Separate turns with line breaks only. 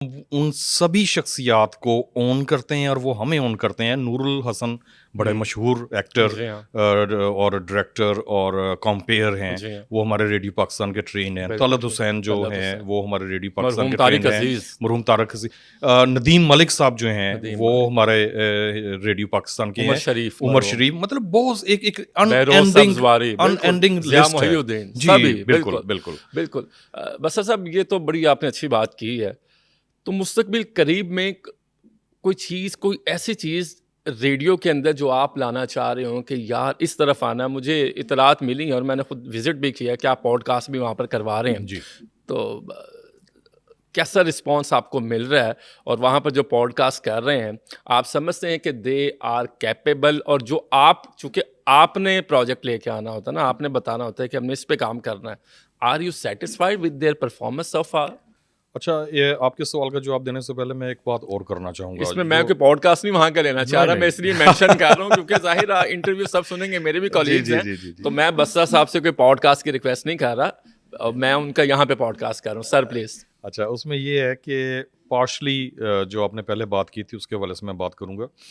उन सभी शख्सियात को ऑन करते हैं और वो हमें ऑन करते हैं। नूरुल हसन बड़े मशहूर एक्टर
जी हाँ,
और डायरेक्टर और कॉम्पेयर हैं,
जी हाँ,
वो हमारे रेडियो पाकिस्तान के ट्रेन हैं।
बिल्कुल
तलत
ठीक।
हुसैन जो
तलत
हैं
हुसैन,
वो हमारे रेडियो पाकिस्तान
मरहूम
के
तारिक
ट्रेन हैं।
अजीज,
मरहूम तारक नदीम मलिक साहब जो हैं
नदीम
वो
मलिक,
हमारे रेडियो पाकिस्तान के
उमर
हैं।
शरीफ
उमर
मरहूम,
शरीफ, मतलब बहुत एक
बहरोज
अनएंडिंग
सब्जवारी, बिल्कुल,
अनएंडिंग
ज़िया
लिस्ट है।
मोहिउद्दीन,
जी
सभी,
बिल्कुल
बिल्कुल,
बिल्कुल।
बिल्कुल। बसर साहब ये तो बड़ी आपने अच्छी बात की है। तो मुस्तकबिल करीब में कोई चीज़, कोई ऐसी चीज़ रेडियो के अंदर जो आप लाना चाह रहे हो कि यार इस तरफ आना, मुझे इतलात मिली और मैंने खुद विजिट भी किया कि आप पॉडकास्ट भी वहाँ पर करवा रहे हैं।
जी
तो कैसा रिस्पॉन्स आपको मिल रहा है? और वहाँ पर जो पॉडकास्ट कर रहे हैं, आप समझते हैं कि दे आर कैपेबल, और जो आप, चूँकि आपने प्रोजेक्ट लेके आना होता है ना, आपने बताना होता है कि हमने इस पे काम करना है। Are you satisfied with their performance so far?
अच्छा, ये आपके सवाल का जवाब देने से पहले मैं एक बात और करना चाहूँगा
इसमें मैं
जो
कोई पॉडकास्ट नहीं वहाँ का लेना चाह
नहीं
रहा, मैं
नहीं
इसलिए मेंशन कर रहा हूँ क्योंकि ज़ाहिर है इंटरव्यू सब सुनेंगे, मेरे भी
जी
कॉलीग्स
जी
हैं।
जी जी जी।
तो मैं बस्सा साहब से कोई पॉडकास्ट की रिक्वेस्ट नहीं कर रहा, मैं उनका यहाँ पे पॉडकास्ट कर रहा हूँ। Sir please.
अच्छा, उसमें ये है कि पार्शली जो आपने पहले बात की थी उसके हवाले से मैं बात करूँगा।